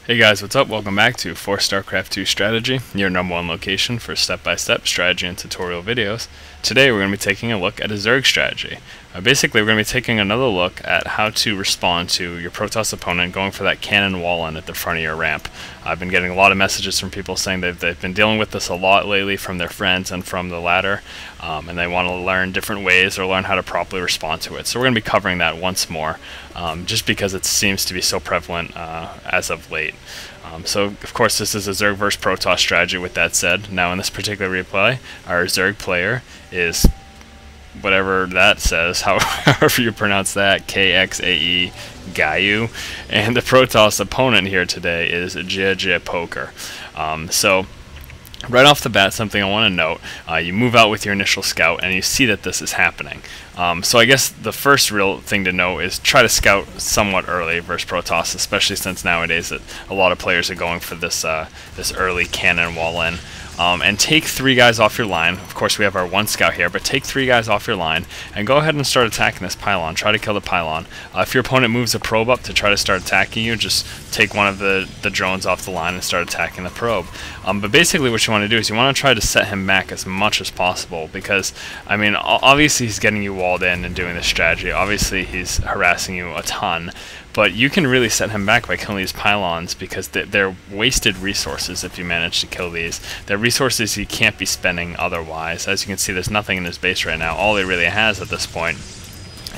Hey guys, what's up? Welcome back to For StarCraft 2 Strategy, your #1 location for step-by-step strategy and tutorial videos. Today we're going to be taking a look at a Zerg strategy. Basically, we're going to be taking another look at how to respond to your Protoss opponent going for that cannon wall-in at the front of your ramp. I've been getting a lot of messages from people saying that they've been dealing with this a lot lately from their friends and from the ladder, and they want to learn different ways or learn how to properly respond to it. So we're going to be covering that once more, just because it seems to be so prevalent as of late. So, of course, this is a Zerg versus Protoss strategy with that said. Now, in this particular replay, our Zerg player is whatever that says, however you pronounce that, KXAE Gayu, and the Protoss opponent here today is JJ Poker. So, right off the bat, something I want to note, you move out with your initial scout and you see that this is happening. So I guess the first real thing to know is try to scout somewhat early versus Protoss, especially since nowadays a lot of players are going for this this early cannon wall-in. And take 3 guys off your line. Of course, we have our 1 scout here, but take 3 guys off your line and go ahead and start attacking this pylon. Try to kill the pylon. If your opponent moves a probe up to try to start attacking you, just take one of the drones off the line and start attacking the probe. But basically what you want to do is you want to try to set him back as much as possible because, I mean, obviously he's getting you walled in and doing this strategy. Obviously he's harassing you a ton. But you can really set him back by killing these pylons because they're wasted resources if you manage to kill these. They're resources he can't be spending otherwise. As you can see, there's nothing in his base right now. All he really has at this point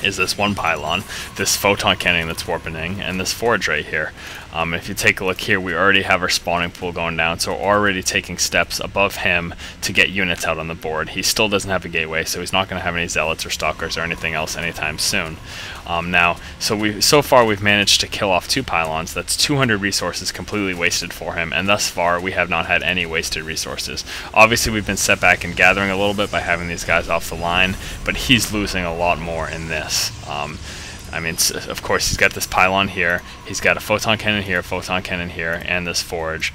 is this 1 pylon, this photon cannon that's warping, and this forge right here. If you take a look here, we already have our spawning pool going down, so we're already taking steps above him to get units out on the board. He still doesn't have a gateway, so he's not going to have any zealots or stalkers or anything else anytime soon. So far we've managed to kill off 2 pylons. That's 200 resources completely wasted for him, and thus far we have not had any wasted resources. Obviously we've been set back and gathering a little bit by having these guys off the line, but he's losing a lot more in this. I mean, of course, he's got this pylon here, he's got a photon cannon here, and this forge.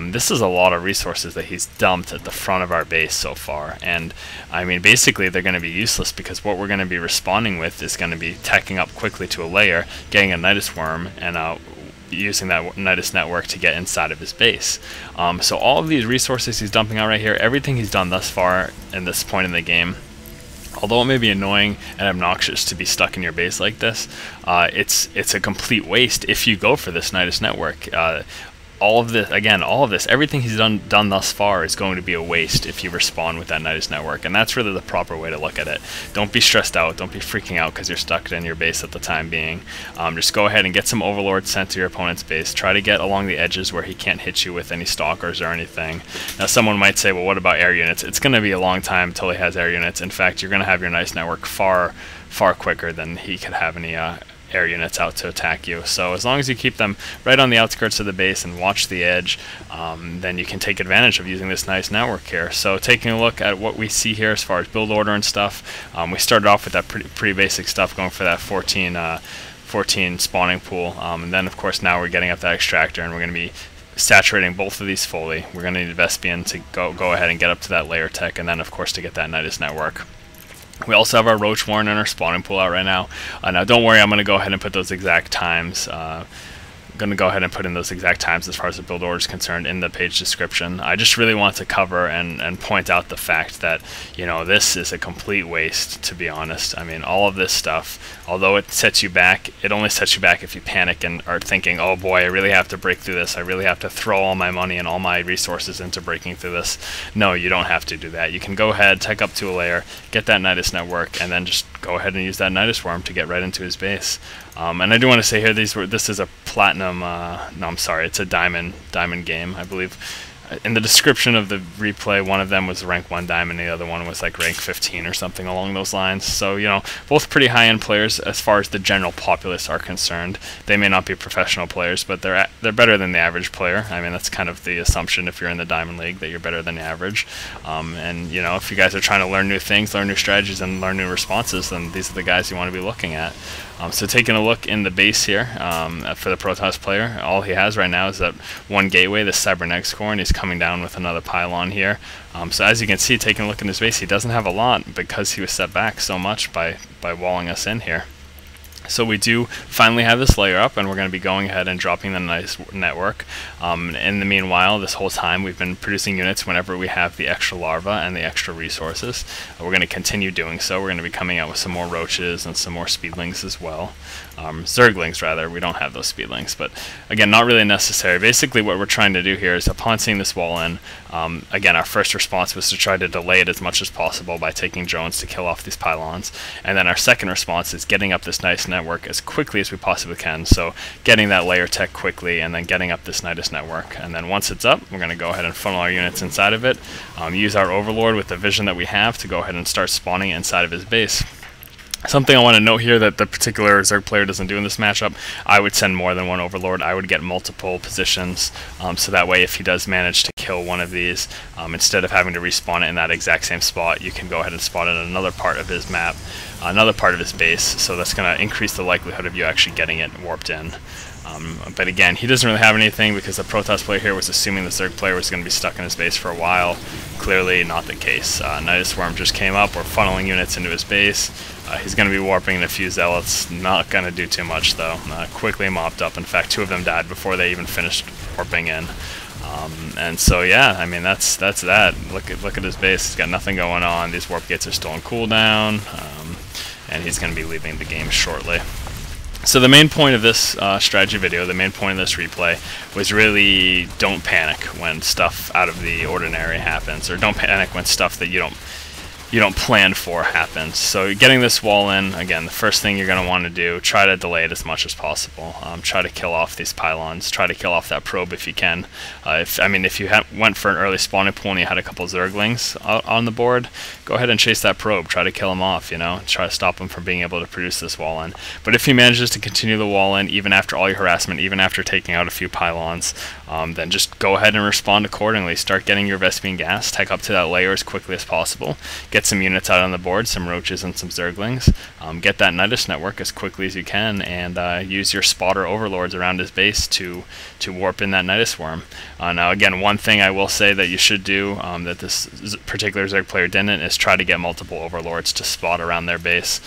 This is a lot of resources that he's dumped at the front of our base so far, and I mean, basically they're going to be useless because what we're going to be responding with is going to be tacking up quickly to a lair, getting a Nydus worm, and using that Nydus Network to get inside of his base. So all of these resources he's dumping out right here, everything he's done thus far in this point in the game, although it may be annoying and obnoxious to be stuck in your base like this, it's a complete waste if you go for this Nydus Network. All of this, everything he's done thus far is going to be a waste if you respond with that Nydus Network, and that's really the proper way to look at it. Don't be stressed out, don't be freaking out because you're stuck in your base at the time being. Just go ahead and get some overlords sent to your opponent's base. Try to get along the edges where he can't hit you with any stalkers or anything. Now someone might say, well, what about air units? It's going to be a long time until he has air units. In fact, you're going to have your Nydus Network far quicker than he could have any air units out to attack you. So as long as you keep them right on the outskirts of the base and watch the edge, then you can take advantage of using this nice network here. So taking a look at what we see here as far as build order and stuff, we started off with that pretty basic stuff, going for that 14 spawning pool, and then of course now we're getting up that extractor, and we're going to be saturating both of these fully. We're going to need Vespian to go ahead and get up to that layer tech, and then of course to get that Nydus Network. We also have our Roach Warren and our spawning pool out right now. Now don't worry, I'm going to go ahead and put those exact times. Going to go ahead and put in those exact times as far as the build order is concerned in the page description. I just really want to cover and point out the fact that, you know, this is a complete waste, to be honest. I mean, all of this stuff, although it sets you back, it only sets you back if you panic and are thinking, oh boy, I really have to break through this. I really have to throw all my money and all my resources into breaking through this. No, you don't have to do that. You can go ahead, tech up to a layer, get that Nydus Network, and then just go ahead and use that Nydus worm to get right into his base. And I do want to say here, this is a platinum, no, I'm sorry, it's a diamond game, I believe. In the description of the replay, one of them was rank 1 diamond, the other one was like rank 15 or something along those lines. So, you know, both pretty high-end players as far as the general populace are concerned. They may not be professional players, but they're better than the average player. I mean, that's kind of the assumption if you're in the Diamond League, that you're better than the average. And, you know, if you guys are trying to learn new things, learn new strategies, and learn new responses, then these are the guys you want to be looking at. So taking a look in the base here for the Protoss player, all he has right now is that 1 gateway, the Cybernetics core, and he's coming down with another pylon here. So as you can see, taking a look in his base, he doesn't have a lot because he was set back so much by walling us in here. So we do finally have this layer up, and we're going to be going ahead and dropping the Nydus Network. In the meanwhile, this whole time we've been producing units whenever we have the extra larva and the extra resources. We're going to continue doing so. We're going to be coming out with some more roaches and some more speedlings as well. Zerglings rather, we don't have those speedlings, but again, not really necessary. Basically what we're trying to do here is, upon seeing this wall in, again, our first response was to try to delay it as much as possible by taking drones to kill off these pylons, and then our second response is getting up this Nydus Network as quickly as we possibly can. So getting that layer tech quickly, and then getting up this Nydus Network, and then once it's up, we're going to go ahead and funnel our units inside of it, use our overlord with the vision that we have to go ahead and start spawning inside of his base. Something I want to note here that the particular Zerg player doesn't do in this matchup, I would send more than one overlord. I would get multiple positions, so that way if he does manage to kill one of these, instead of having to respawn it in that exact same spot, you can go ahead and spawn it in another part of his map, another part of his base, so that's going to increase the likelihood of you actually getting it warped in. But again, he doesn't really have anything because the Protoss player here was assuming the Zerg player was going to be stuck in his base for a while. Clearly not the case. Nydus Worm just came up, we're funneling units into his base. He's going to be warping in a few zealots, not going to do too much though. Quickly mopped up, in fact 2 of them died before they even finished warping in. And so yeah, I mean that's that. Look at his base, he's got nothing going on, these warp gates are still on cooldown, and he's going to be leaving the game shortly. So the main point of this strategy video, the main point of this replay, was really don't panic when stuff out of the ordinary happens, or don't panic when stuff that you don't plan for happens. So getting this wall in, again, the first thing you're going to want to do, try to delay it as much as possible. Try to kill off these pylons, try to kill off that probe if you can. If you went for an early spawning pool and you had a couple Zerglings on the board, go ahead and chase that probe, try to kill him off, try to stop him from being able to produce this wall in. But if he manages to continue the wall in, even after all your harassment, even after taking out a few pylons, then just go ahead and respond accordingly. Start getting your Vespene gas, tech up to that layer as quickly as possible, get some units out on the board, some roaches and some Zerglings, get that Nydus Network as quickly as you can, and use your spotter overlords around his base to warp in that Nydus worm. Now again, one thing I will say that you should do that this particular Zerg player didn't is try to get multiple overlords to spot around their base,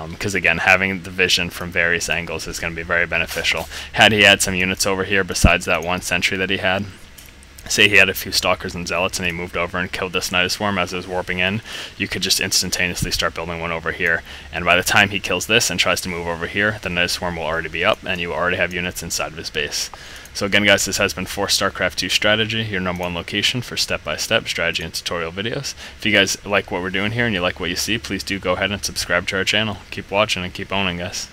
because again, having the vision from various angles is going to be very beneficial. Had he had some units over here besides that one sentry that he had, say he had a few stalkers and zealots and he moved over and killed this Nydus worm as it was warping in, you could just instantaneously start building one over here, and by the time he kills this and tries to move over here, the Nydus worm will already be up and you already have units inside of his base. So again guys, this has been for StarCraft 2 Strategy, your #1 location for step-by-step strategy and tutorial videos. If you guys like what we're doing here and you like what you see, please do go ahead and subscribe to our channel. Keep watching and keep owning, guys.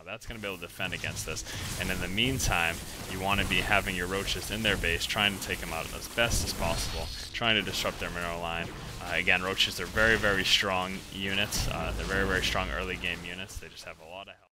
That's going to be able to defend against this, and in the meantime you want to be having your roaches in their base, trying to take them out as best as possible, trying to disrupt their mineral line. Again, roaches are very strong units, they're very strong early game units, they just have a lot of health.